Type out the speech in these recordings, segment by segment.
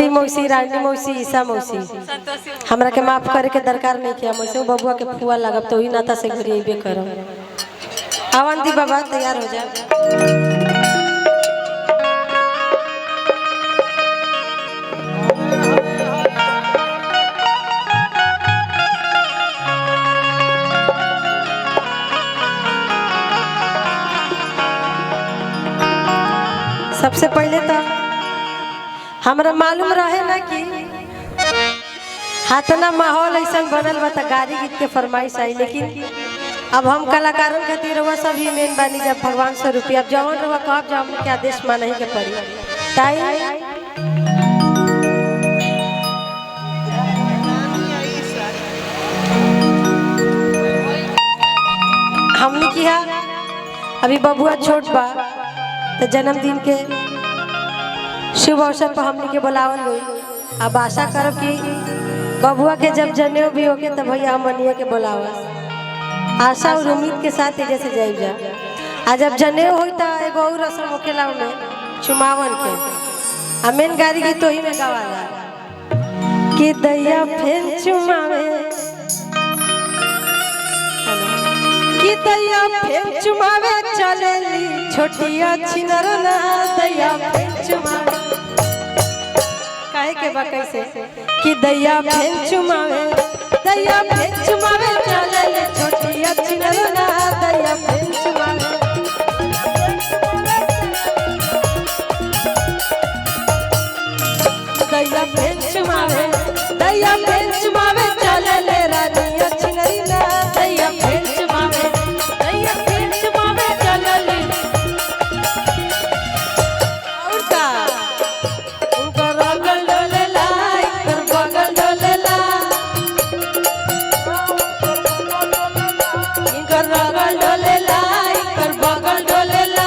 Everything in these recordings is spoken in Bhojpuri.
छोटी मौसी, रानी मौसी, ईसा मौसी, हमरा के माफ करे के दरकार नहीं किया। मौसी बबुआ के फुआ लागब तो ही नाता से घरे अबे करब। अवंती बाबा तैयार हो जा। सबसे पहले तो हमरा मालूम रहे ना कि हाथना माहौल ऐसा बनल बा त गाड़ी गीत के फरमाइश आई, लेकिन अब हम कलाकारों खातिर रहुआ सभी मेन बानी। जब भगवान से रुपया अब जवन रहुआ कहब जो हमके आदेश माने के पड़ी ताई हमने किया। अभी बबुआ छोट बा तो जन्मदिन के शुभ अवसर पर हमने के बुलावल गई। अब आशा करब कि बबुआ के जब जनेऊ भी होके तब भैया हमनिया के बुलावा। आशा और उम्मीद के साथ ही जैसे जाइब जा। आ जब जनेऊ होई त एगो और रस्म होखेला में चुमावन के आ मेन गाड़ी की तो ही में गवाला कि दैया फेर चुमावे कि दैया फेर चुमावे चलेली छोटिया छिनर ना दैया फेर चुमावे काहे के बा कैसे कि दैया फेर चुमावे चलेली छोटिया छिनर ना दैया फेर चुमावे चलेले रानिया छिनरी ना दैया फेर चुमावे चलेले और का उनका रगल डोलेला इकर बगल डोलेला इकर रगल डोलेला इकर बगल डोलेला।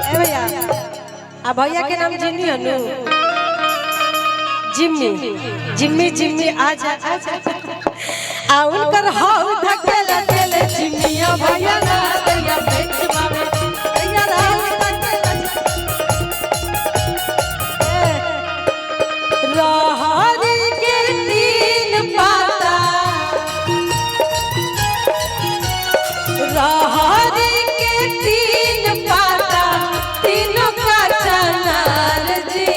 ए भैया आ भैया के नाम जिम्मी हनु जिम्मी जिम्मी आजा आ उनकर हाउ धकेला देले जिम्मिया भैया ना दैया फेर चुमावे दैया हाउ धकेला रहरी के तीन पाता रहरी के तीन पाता तीनों का चनार जी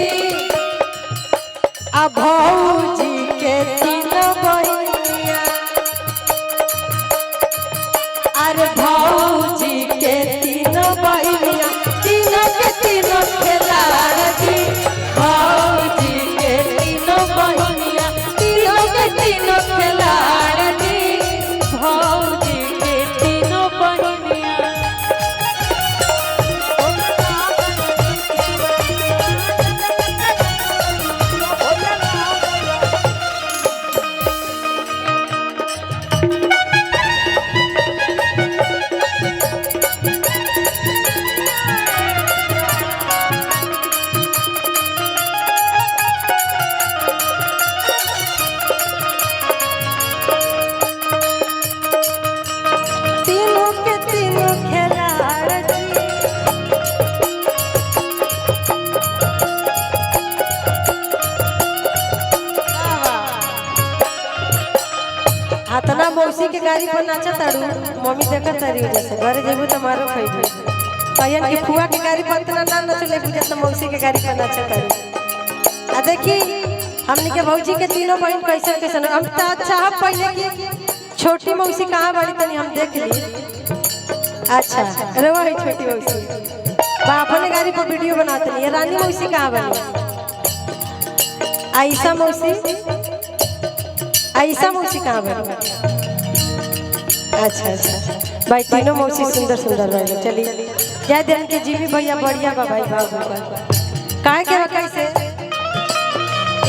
आ भौजी के तीनों बहिनिया अरे भौजी के तीनों बहिनिया तीनों के तीनों खिलाड़ जी भौजी के तीनों बहिनिया तीनों के तीनों खिलाड़ जी भौजी के तीनों बहिनिया। हाथना मौसी के गाड़ी पर नाचा तारू मम्मी देखत तारी जैसे घरे जेबू त मारो खइबू कहियन की फुआ के गाड़ी पर तना ना नचले बुझे त मौसी के गाड़ी पर नाचा तारू। आ देखी हमनी के भौजी के तीनों बहन कैसे कैसे हम त अच्छा हम पहले की छोटी मौसी कहां बड़ी तनी हम देख ली। अच्छा रवा है छोटी मौसी बा अपने गाड़ी पर वीडियो बनाते नहीं। रानी मौसी कहां बनी आयशा मौसी आयशा मौसी कहाँ बनी। अच्छा अच्छा भाई तीनों मौसी सुंदर सुंदर रहे। चलिए जय दिन के जीवी भैया बढ़िया बा भाई काहे के कैसे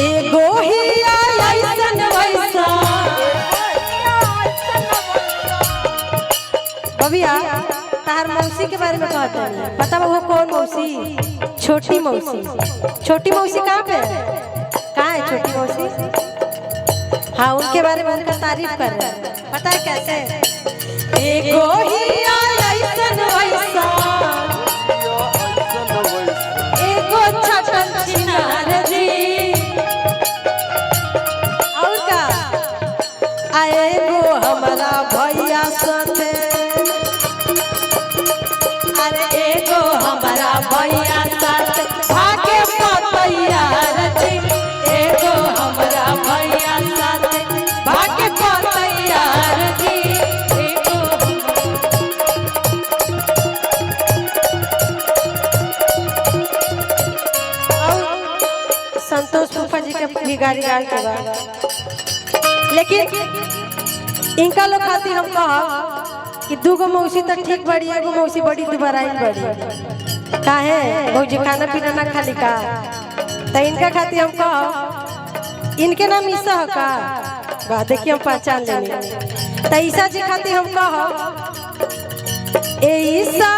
एगो ही ऐसन वैसा बबिया तार मौसी के बारे में कहते हैं पता बा वो कौन मौसी छोटी मौसी कहाँ पे कहाँ है छोटी मौसी। हाँ उनके बारे में उनका तारीफ कर रहे हैं पता है कैसे एगो ही ऐसन वैसा संतोष फूफा जी के भी गाड़ी गाए के बा। लेकिन इनका लोग खाती हम कह कि दूगो मौसी तो ठीक बड़ी, एगो मौसी बड़ी दुबाराई बड़ी काहे भौजी खाना पीना ना खाली का। तो इनका खाती हम कह इनके नाम ईसा है का बा, देखिए हम पहचान लेंगे। तो ईसा जी खाती हम कह ए ईसा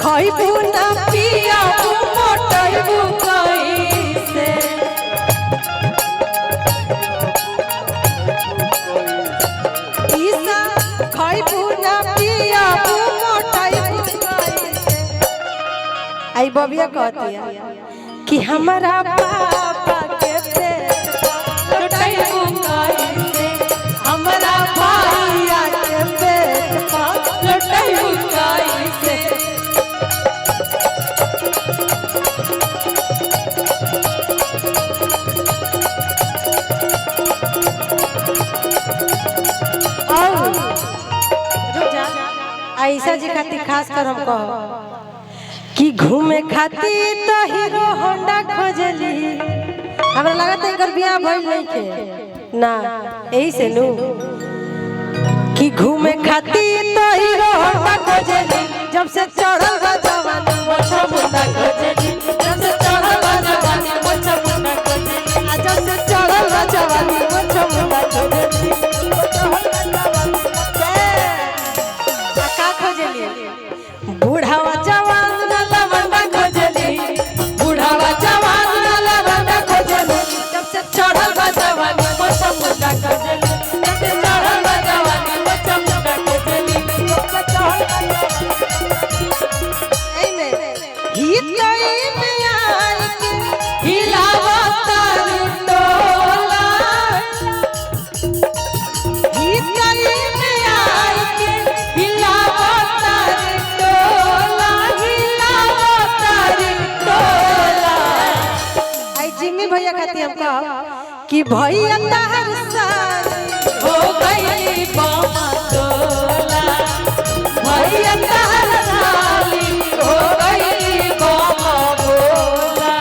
खइबू ना पियाबू मोटइबू कइसे, ईसा खइबू ना पियाबू मोटइबू कइसे। आई बबिया कहती है कि हमारा पापा के पेट लुटाइबू कइसे, हमारा भैया के पेट लुटाइबू कइसे। ऐसा जी खाती खास कर हम कहो कि घूमे खाती तो हीरो होंडा खोजली। हमरा लगा था इनकर बियाह भइल नहीं के ना, यही से नु कि घूमे खाती तो हीरो होंडा खोजली। जब से चढ़ल बा जवानी मोछा मुंडा खोजली, जब से चढ़ल बा जवानी मोछा मुंडा खोजली, जब से चढ़ल बा जवानी मोछा मुंडा खोजली। बुढ़ावा जवान ना लवंडा खोजली, बुढ़ावा जवान ना लवंडा खोजली। जब से चढ़ल बा जवानी मोछा मुंडा खोजली, जब से चढ़ल बा जवानी मोछा मुंडा खोजली। एमे हितई में आई के हिलावा तारी टोला, हितई में आई के हिलावा तारी टोला, हिलावा तारी टोला। आई जिम्मी भैया खाती हम कह कि भैया तहर साली हो गई बामा टोला, भैया तहर साली हो गई बामा टोला।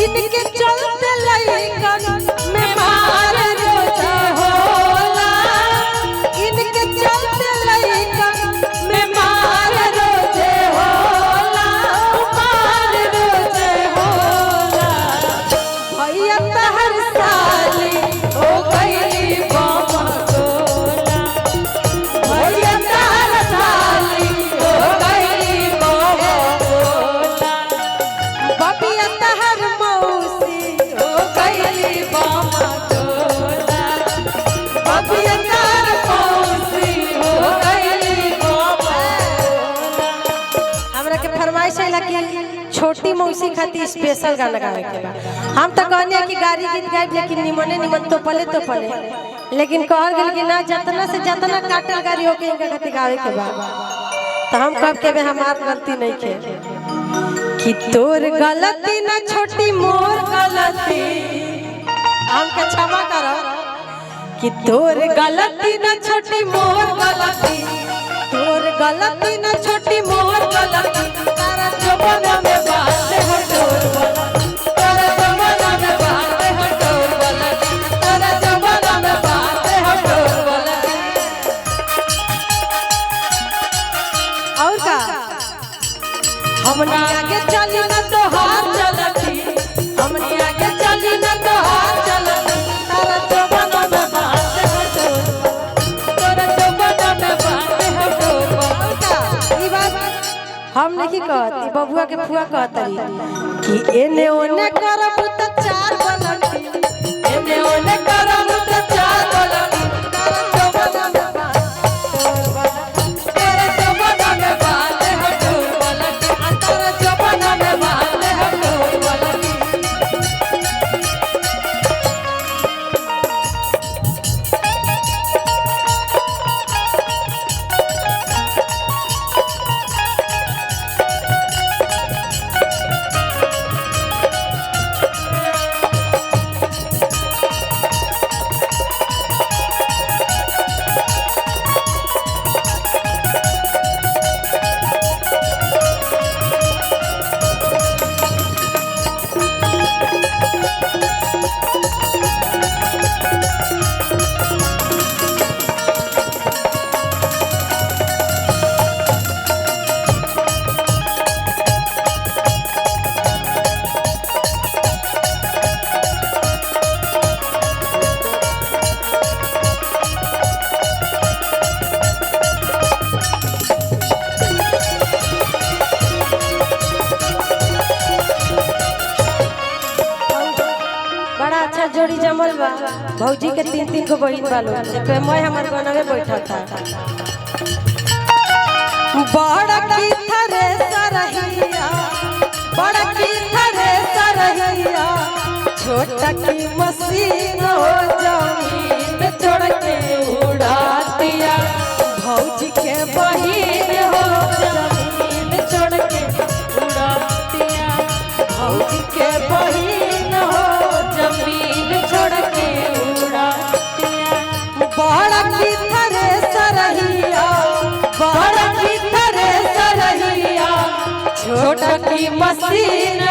इनके चलते लइकन में मार रोज होला, इनके चलते लइकन में मार रोज होला, मार रोज होला। भैया तहर साली हो गई बामा टोला, भैया तहर साली हो गई बामा टोला। बबिया तहर मौसी हो गई बामा टोला, बबिया तहर मौसी हो गई बामा टोला। हमरा के फरमाइश है कि छोटी मौसी खाती स्पेशल गाना गावे के बा। हम तो कहने कि गाड़ी गीत गाइब लेकिन निमने निमन तो पले, लेकिन कहल गेल कि ना जतना से जतना काटल गाड़ी होके इनका खाती गावे के बा। तो हम कब के हमार गलती नहीं के कि तोर गलती ना छोटी मोर गलती, हमके क्षमा करो कि तोर गलती ना छोटी मोर गलती, तोर गलती ना छोटी मोर गलती। तारा जमाना में बात है तोर गलती, तारा जमाना में बात है तोर गलती, तारा जमाना में बात है तोर गलती। और का हमने आगे चली ना तो हाथ चलती, हमने आगे चली ना तो हाथ चलती। तारा जमाना में बात है तोर, तारा जमाना में बात है तोर। और का ई बात हम नहीं कहती, बबुआ के फुआ कहतरी कि एने ओने करब त चार गलती, एने ओने करब त चार गलती। तारा जमाना में बात तोर, तारा जमाना में बात है तोर, तारा जमाना में बात है तोर। जोड़ी जमल बा भौजी के 3-3 को बहिन बालो पे मैं हमर गनवे बैठा था बड़ा की थरे सरहिया बड़ा की थरे सरहिया छोटा की मशीन हो जमीन छोड़ के उड़ातिया भौजी के बहिन हो जमीन छोड़ के उड़ातिया भौजी के बहिन हो जमीन छोड़ के उड़ातिया बड़ा की थरे सरहिया बड़ा की थरे सरहिया छोटा की मशीन